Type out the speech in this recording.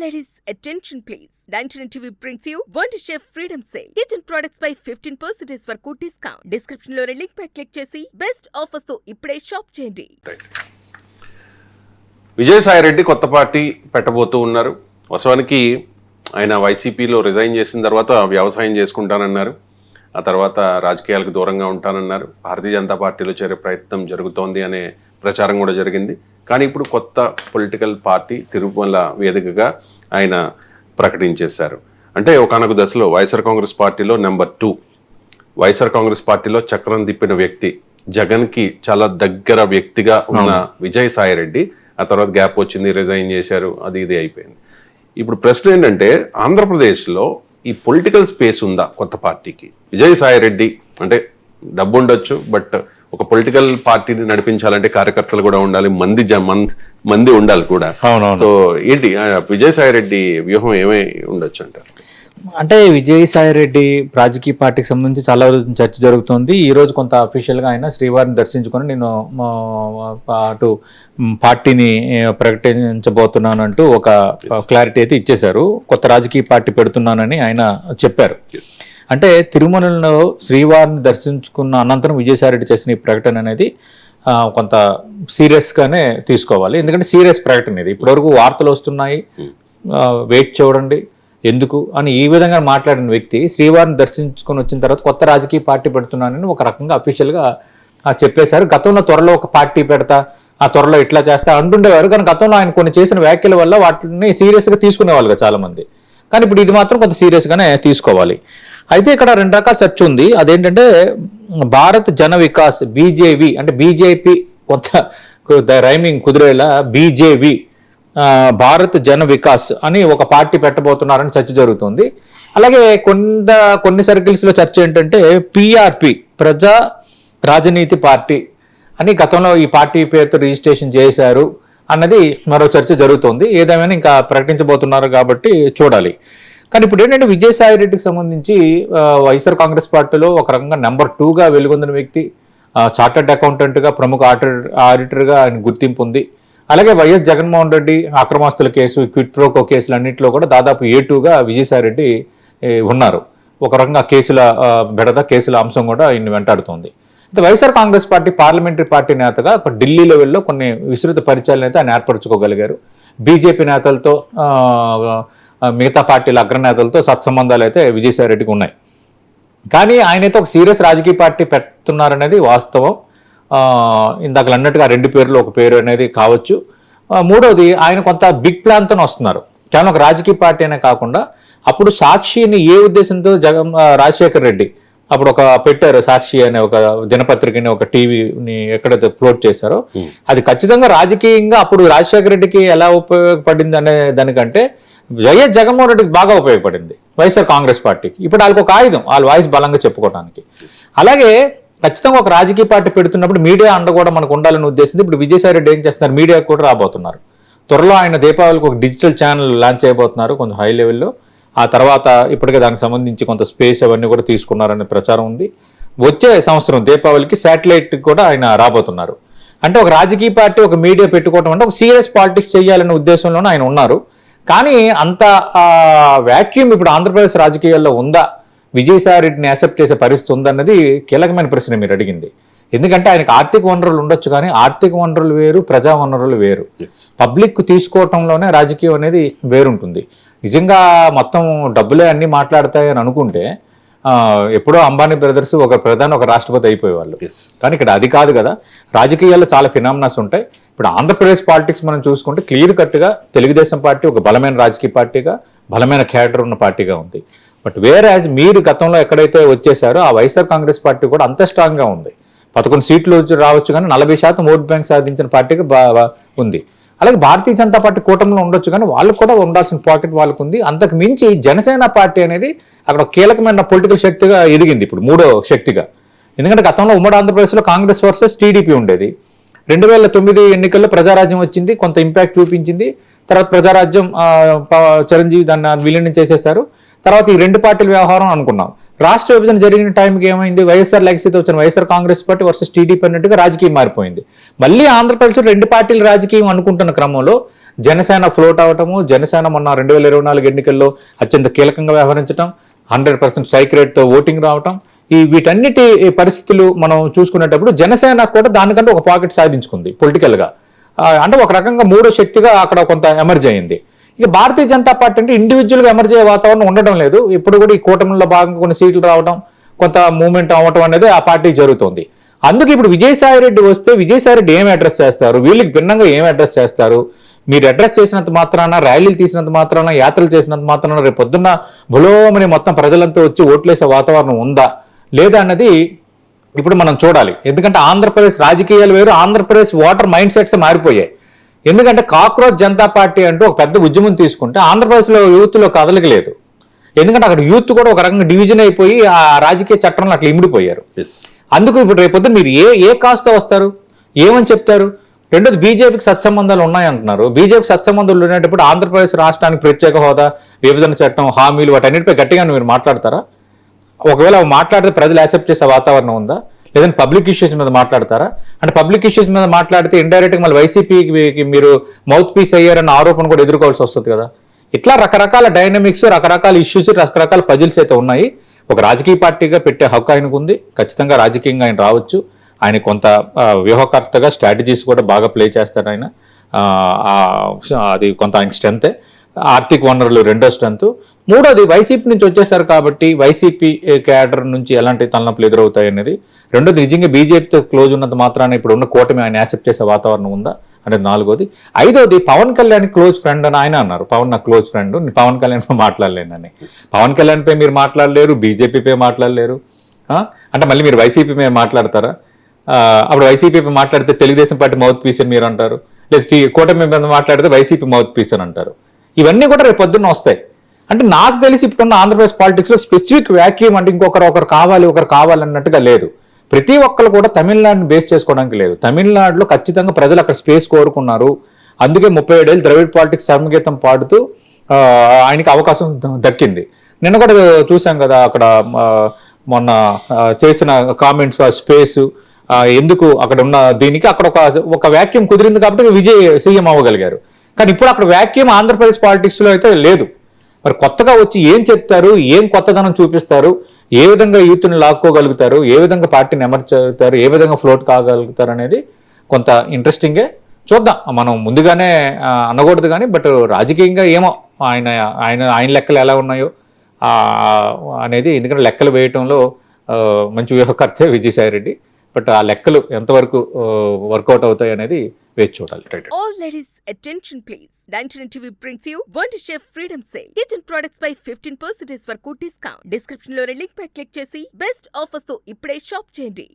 ladies, attention please. 99 TV brings you Wonder Chef Freedom Sale. Kitchen products by 15% వరకు discount. Description లో link పై click చేసి best offers తో ఇప్పుడే shop చేయండి. విజయసాయి రెడ్డి కొత్త పార్టీ పెట్టబోతూ ఉన్నారు. వాస్తవానికి ఆయన వైసీపీలో రిజైన్ చేసిన తర్వాత వ్యవసాయం చేసుకుంటానన్నారు. ఆ తర్వాత రాజకీయాలకు దూరంగా ఉంటానన్నారు. భారతీయ జనతా పార్టీలో చేరే ప్రయత్నం జరుగుతోంది అనే ప్రచారం కూడా జరిగింది. కానీ ఇప్పుడు కొత్త పొలిటికల్ పార్టీ తిరుమల వేదికగా ఆయన ప్రకటించేశారు. అంటే ఒకానొక దశలో వైఎస్ఆర్ కాంగ్రెస్ పార్టీలో నెంబర్ 2, వైఎస్ఆర్ కాంగ్రెస్ పార్టీలో చక్రం తిప్పిన వ్యక్తి, జగన్కి చాలా దగ్గర వ్యక్తిగా ఉన్న విజయసాయి రెడ్డి ఆ తర్వాత గ్యాప్ వచ్చింది, రిజైన్ చేశారు, అది ఇది అయిపోయింది. ఇప్పుడు ప్రశ్న ఏంటంటే ఆంధ్రప్రదేశ్లో ఈ పొలిటికల్ స్పేస్ ఉందా కొత్త పార్టీకి? విజయసాయి రెడ్డి అంటే డబ్బు ఉండొచ్చు, బట్ ఒక పొలిటికల్ పార్టీని నడిపించాలంటే కార్యకర్తలు కూడా ఉండాలి, మంది ఉండాలి కూడా. సో ఏంటి విజయసాయి రెడ్డి వ్యూహం ఏమై ఉండొచ్చు అంటారు? అంటే విజయసాయి రెడ్డి రాజకీయ పార్టీకి సంబంధించి చాలా రోజు చర్చ జరుగుతుంది. ఈ రోజు కొంత అఫీషియల్గా ఆయన శ్రీవారిని దర్శించుకొని నేను అటు పార్టీని ప్రకటించబోతున్నాను అంటూ ఒక క్లారిటీ అయితే ఇచ్చేశారు. కొత్త రాజకీయ పార్టీ పెడుతున్నానని ఆయన చెప్పారు. అంటే తిరుమలలో శ్రీవారిని దర్శించుకున్న అనంతరం విజయసాయి రెడ్డి చేసిన ఈ ప్రకటన అనేది కొంత సీరియస్గానే తీసుకోవాలి. ఎందుకంటే సీరియస్ ప్రకటన ఇది. ఇప్పటివరకు వార్తలు వస్తున్నాయి, వెయిట్ చూడండి ఎందుకు అని ఈ విధంగా మాట్లాడిన వ్యక్తి శ్రీవారిని దర్శించుకొని వచ్చిన తర్వాత కొత్త రాజకీయ పార్టీ పెడుతున్నానని ఒక రకంగా అఫీషియల్గా చెప్పేశారు. గతంలో త్వరలో ఒక పార్టీ పెడతా, ఆ త్వరలో ఇట్లా చేస్తా అంటుండేవారు. కానీ గతంలో ఆయన కొన్ని చేసిన వ్యాఖ్యల వల్ల వాటిని సీరియస్గా తీసుకునేవాళ్ళుగా చాలామంది. కానీ ఇప్పుడు ఇది మాత్రం కొంత సీరియస్గానే తీసుకోవాలి. అయితే ఇక్కడ 2 రకాల చర్చ ఉంది. అదేంటంటే భారత్ జన వికాస్ బీజేవి అంటే బీజేపీ కొత్త రైమింగ్ కుదిరేలా బీజేవి భారత్ జన వికాస్ అని ఒక పార్టీ పెట్టబోతున్నారని చర్చ జరుగుతుంది. అలాగే కొన్ని సర్కిల్స్లో చర్చ ఏంటంటే పిఆర్పి ప్రజా రాజనీతి పార్టీ అని గతంలో ఈ పార్టీ పేరుతో రిజిస్ట్రేషన్ చేశారు అన్నది మరో చర్చ జరుగుతుంది. ఏదేమైనా ఇంకా ప్రకటించబోతున్నారు కాబట్టి చూడాలి. కానీ ఇప్పుడు ఏంటంటే విజయసాయి రెడ్డికి సంబంధించి వైఎస్ఆర్ కాంగ్రెస్ పార్టీలో ఒక రకంగా నెంబర్ 2గా వెలుగొందిన వ్యక్తి, చార్టర్డ్ అకౌంటెంట్గా, ప్రముఖ ఆడిటర్గా ఆయన గుర్తింపు ఉంది. అలాగే వైఎస్ జగన్మోహన్ రెడ్డి అక్రమాస్తుల కేసు, క్విట్ ప్రోకో కేసులు అన్నింటిలో కూడా దాదాపు A2గా విజయసాయి రెడ్డి ఉన్నారు. ఒక రకంగా కేసుల అంశం కూడా ఈయన వెంటాడుతోంది. అయితే YSR Congress party parliamentary party నేతగా ఢిల్లీ లెవెల్లో కొన్ని విస్తృత పరిచయాలను అయితే ఆయన ఏర్పరచుకోగలిగారు. బీజేపీ నేతలతో, మిగతా పార్టీల అగ్రనేతలతో సత్సంబంధాలు అయితే విజయసాయి రెడ్డికి ఉన్నాయి. కానీ ఆయనైతే ఒక సీరియస్ రాజకీయ పార్టీ పెడుతున్నారనేది వాస్తవం. ఇందాక అన్నట్టుగా 2 పేర్లు ఒక పేరు అనేది కావచ్చు. మూడోది ఆయన కొంత బిగ్ ప్లాన్తో వస్తున్నారు. కేవలం ఒక రాజకీయ పార్టీ అనే కాకుండా అప్పుడు సాక్షిని ఏ ఉద్దేశంతో రాజశేఖర్ రెడ్డి అప్పుడు పెట్టారు, సాక్షి అనే ఒక దినపత్రికని, ఒక టీవీని ఎక్కడైతే ఫ్లోట్ చేశారో అది ఖచ్చితంగా రాజకీయంగా అప్పుడు రాజశేఖర రెడ్డికి ఎలా ఉపయోగపడింది అనే దానికంటే వైఎస్ జగన్మోహన్ రెడ్డికి బాగా ఉపయోగపడింది వైఎస్ఆర్ కాంగ్రెస్ పార్టీకి. ఇప్పుడు వాళ్ళకి ఒక ఆయుధం, వాళ్ళ వాయిస్ బలంగా చెప్పుకోవడానికి. అలాగే ఖచ్చితంగా ఒక రాజకీయ పార్టీ పెడుతున్నప్పుడు మీడియా అండ కూడా మనకు ఉండాలని ఉద్దేశించి ఇప్పుడు విజయసాయి రెడ్డి ఏం చేస్తున్నారు, మీడియాకు కూడా రాబోతున్నారు. త్వరలో ఆయన దీపావళికి ఒక డిజిటల్ ఛానల్ లాంచ్ చేయబోతున్నారు కొంచెం హై లెవెల్లో. ఆ తర్వాత ఇప్పటికే దానికి సంబంధించి కొంత స్పేస్ అవన్నీ కూడా తీసుకున్నారనే ప్రచారం ఉంది. వచ్చే సంవత్సరం దీపావళికి శాటిలైట్ కూడా ఆయన రాబోతున్నారు. అంటే ఒక రాజకీయ పార్టీ, ఒక మీడియా పెట్టుకోవడం అంటే ఒక సీరియస్ పాలిటిక్స్ చేయాలనే ఉద్దేశంలోనే ఆయన ఉన్నారు. కానీ అంత వ్యాక్యూమ్ ఇప్పుడు ఆంధ్రప్రదేశ్ రాజకీయాల్లో ఉందా, విజయసాయి రెడ్డిని యాక్సెప్ట్ చేసే పరిస్థితి ఉందన్నది కీలకమైన ప్రశ్న మీరు అడిగింది. ఎందుకంటే ఆయనకు ఆర్థిక వనరులు ఉండొచ్చు, కానీ ఆర్థిక వనరులు వేరు, ప్రజా వనరులు వేరు. పబ్లిక్ తీసుకోవటంలోనే రాజకీయం అనేది వేరుంటుంది. నిజంగా మొత్తం డబ్బులే అన్నీ మాట్లాడతాయని అనుకుంటే ఎప్పుడో అంబానీ బ్రదర్స్ ఒక ప్రధాని, ఒక రాష్ట్రపతి అయిపోయేవాళ్ళు. కానీ ఇక్కడ అది కాదు కదా. రాజకీయాల్లో చాలా ఫినామినాస్ ఉంటాయి. ఇప్పుడు ఆంధ్రప్రదేశ్ పాలిటిక్స్ మనం చూసుకుంటే క్లియర్ కట్గా తెలుగుదేశం పార్టీ ఒక బలమైన రాజకీయ పార్టీగా, బలమైన క్యాడర్ ఉన్న పార్టీగా ఉంది. బట్ వేరాజ్ మీరు గతంలో ఎక్కడైతే వచ్చేసారో ఆ వైఎస్ఆర్ కాంగ్రెస్ పార్టీ కూడా అంత స్ట్రాంగ్గా ఉంది. 11 సీట్లు రావచ్చు, కానీ 40% ఓట్ బ్యాంక్ సాధించిన పార్టీగా ఉంది. అలాగే భారతీయ జనతా పార్టీ కూటమిలో ఉండొచ్చు, కానీ వాళ్ళకు కూడా ఉండాల్సిన పాకెట్ వాళ్ళకు ఉంది. అంతకు మించి జనసేన పార్టీ అనేది అక్కడ కీలకమైన పొలిటికల్ శక్తిగా ఎదిగింది, ఇప్పుడు 3వ శక్తిగా. ఎందుకంటే గతంలో ఉమ్మడి ఆంధ్రప్రదేశ్లో కాంగ్రెస్ వర్సెస్ టీడీపీ ఉండేది. 2009 ఎన్నికల్లో ప్రజారాజ్యం వచ్చింది, కొంత ఇంపాక్ట్ చూపించింది. తర్వాత ప్రజారాజ్యం చిరంజీవి దాన్ని విలీనం చేసేశారు. తర్వాత ఈ 2 పార్టీల వ్యవహారం అనుకున్నాం. రాష్ట్ర విభజన జరిగిన టైంకి ఏమైంది, వైఎస్ఆర్ లెగసీతో వచ్చిన YSR Congress party versus TDP అన్నట్టుగా రాజకీయం మారిపోయింది. మళ్ళీ ఆంధ్రప్రదేశ్లో 2 పార్టీల రాజకీయం అనుకుంటున్న క్రమంలో జనసేన ఫ్లోట్ అవటము, జనసేన మొన్న 2024 ఎన్నికల్లో అత్యంత కీలకంగా వ్యవహరించడం, 100% స్ట్రైక్ రేట్తో ఓటింగ్ రావటం, వీటన్నిటి పరిస్థితులు మనం చూసుకునేటప్పుడు జనసేన కూడా దానికంటే ఒక పాకెట్ సాధించుకుంది పొలిటికల్గా. అంటే ఒక రకంగా మూడో శక్తిగా అక్కడ కొంత ఎమర్జ్ అయింది. ఇక భారతీయ జనతా పార్టీ అంటే ఇండివిజువల్గా ఎమర్జ్ అయ్యే వాతావరణం ఉండడం లేదు. ఇప్పుడు కూడా ఈ కూటమిలో భాగంగా కొన్ని సీట్లు రావడం, కొంత మూవ్మెంట్ అవ్వటం అనేది ఆ పార్టీకి జరుగుతుంది. అందుకే ఇప్పుడు విజయసాయిరెడ్డి వస్తే విజయసాయిరెడ్డి ఏం అడ్రస్ చేస్తారు, వీళ్ళకి భిన్నంగా ఏం అడ్రస్ చేస్తారు? మీరు అడ్రస్ చేసినంత మాత్రాన, ర్యాలీలు తీసినంత మాత్రాన, యాత్రలు చేసినంత మాత్రాన రేపు పొద్దున్న బులోమని మొత్తం ప్రజలంతా వచ్చి ఓట్లేసే వాతావరణం ఉందా లేదా అన్నది ఇప్పుడు మనం చూడాలి. ఎందుకంటే ఆంధ్రప్రదేశ్ రాజకీయాలు వేరు, ఆంధ్రప్రదేశ్ ఓటర్ మైండ్ సెట్స్ మారిపోయాయి. ఎందుకంటే కాక్రోచ్ జనతా పార్టీ అంటూ ఒక పెద్ద ఉద్యమం తీసుకుంటే ఆంధ్రప్రదేశ్లో యూత్లో కదలికలేదు. ఎందుకంటే అక్కడ యూత్ కూడా ఒక రకంగా డివిజన్ అయిపోయి ఆ రాజకీయ చట్టంలో అట్లా ఇమిడిపోయారు. అందుకు ఇప్పుడు రేపొద్దు మీరు ఏ కాస్తో వస్తారు, ఏమని చెప్తారు? రెండోది బీజేపీకి సత్సంబంధాలు ఉన్నాయంటున్నారు. బీజేపీ సత్సంబంధాలు ఉండేటప్పుడు ఆంధ్రప్రదేశ్ రాష్ట్రానికి ప్రత్యేక హోదా, విభజన చట్టం, హామీలు వాటన్నిటిపై గట్టిగా మీరు మాట్లాడతారా? ఒకవేళ మాట్లాడితే ప్రజలు యాక్సెప్ట్ చేసే వాతావరణం ఉందా? లేదంటే పబ్లిక్ ఇష్యూస్ మీద మాట్లాడతారా? అంటే పబ్లిక్ ఇష్యూస్ మీద మాట్లాడితే ఇండైరెక్ట్గా మళ్ళీ వైసీపీకి మీరు మౌత్ పీస్ అయ్యారన్న ఆరోపణ కూడా ఎదుర్కోవాల్సి వస్తుంది కదా. ఇట్లా రకరకాల డైనమిక్స్, రకరకాల ఇష్యూస్, రకరకాల పజిల్స్ అయితే ఉన్నాయి. ఒక రాజకీయ పార్టీగా పెట్టే హక్కు ఆయనకు ఉంది. ఖచ్చితంగా రాజకీయంగా ఆయన రావచ్చు. ఆయన కొంత వ్యూహకర్తగా స్ట్రాటజీస్ కూడా బాగా ప్లే చేస్తాడు ఆయన. అది కొంత ఆయన స్ట్రెంతే. ఆర్థిక వనరులు రెండో స్ట్రెంత్. మూడోది వైసీపీ నుంచి వచ్చేసారు కాబట్టి వైసీపీ క్యాడర్ నుంచి ఎలాంటి తలనొప్పులు ఎదురవుతాయి అనేది. రెండోది నిజంగా బీజేపీతో క్లోజ్ ఉన్నంత మాత్రాన ఇప్పుడు ఉన్న కూటమి ఆయన యాక్సెప్ట్ చేసే వాతావరణం ఉందా అనేది నాలుగోది. ఐదోది పవన్ కళ్యాణ్ క్లోజ్ ఫ్రెండ్ అని ఆయన అన్నారు. పవన్ నా క్లోజ్ ఫ్రెండ్, పవన్ కళ్యాణ్ మాట్లాడలేనని. పవన్ కళ్యాణ్ పై మీరు మాట్లాడలేరు, బీజేపీపై మాట్లాడలేరు. అంటే మళ్ళీ మీరు వైసీపీ మీద మాట్లాడతారా? అప్పుడు వైసీపీ మాట్లాడితే తెలుగుదేశం పార్టీ మౌత్ పీస్ అని మీరు అంటారు, లేదా కూటమి మీద మాట్లాడితే వైసీపీ మౌత్ పీస్ అని అంటారు. ఇవన్నీ కూడా రేపు పొద్దున్న వస్తాయి. అంటే నాకు తెలిసి ఇప్పుడున్న ఆంధ్రప్రదేశ్ పాలిటిక్స్లో స్పెసిఫిక్ వ్యాక్యూమ్ అంటే ఒకరు కావాలి అన్నట్టుగా లేదు. ప్రతి ఒక్కరు కూడా తమిళనాడుని బేస్ చేసుకోవడానికి లేదు. తమిళనాడులో ఖచ్చితంగా ప్రజలు అక్కడ స్పేస్ కోరుకున్నారు. అందుకే 37 ఏళ్ళు ద్రవిడ్ పాలిటిక్స్ సంగీతం పాడుతూ ఆయనకి అవకాశం దక్కింది. నిన్న కూడా చూసాం కదా అక్కడ మొన్న చేసిన కామెంట్స్, స్పేస్ ఎందుకు అక్కడ ఉన్న దీనికి అక్కడ ఒక వ్యాక్యూమ్ కుదిరింది కాబట్టి విజయ్ సీఎం అవ్వగలిగారు. కానీ ఇప్పుడు అక్కడ వ్యాక్యూమ్ ఆంధ్రప్రదేశ్ పాలిటిక్స్లో అయితే లేదు. మరి కొత్తగా వచ్చి ఏం చెప్తారు, ఏం కొత్తదనం చూపిస్తారు, ఏ విధంగా యూత్ని లాక్కోగలుగుతారు, ఏ విధంగా పార్టీని ఎమర్చుతారు, ఏ విధంగా ఫ్లోట్ కాగలుగుతారు అనేది కొంత ఇంట్రెస్టింగే. చూద్దాం. మనం ముందుగానే అనకూడదు కానీ బట్ రాజకీయంగా ఏమో ఆయన లెక్కలు ఎలా ఉన్నాయో అనేది. ఎందుకంటే లెక్కలు వేయటంలో మంచి వ్యూహకర్తే విజయసాయిరెడ్డి. బట్ ఆ లెక్కలు ఎంతవరకు వర్కౌట్ అవుతాయి అనేది వేచి చూడాలి. All ladies attention please. 99 TV brings you Wonder Chef Freedom Sale. Kitchen products by 15% వరకు discount. Description లో లింక్ పై క్లిక్ చేసి బెస్ట్ ఆఫర్స్ తో ఇప్పుడే షాప్ చేయండి.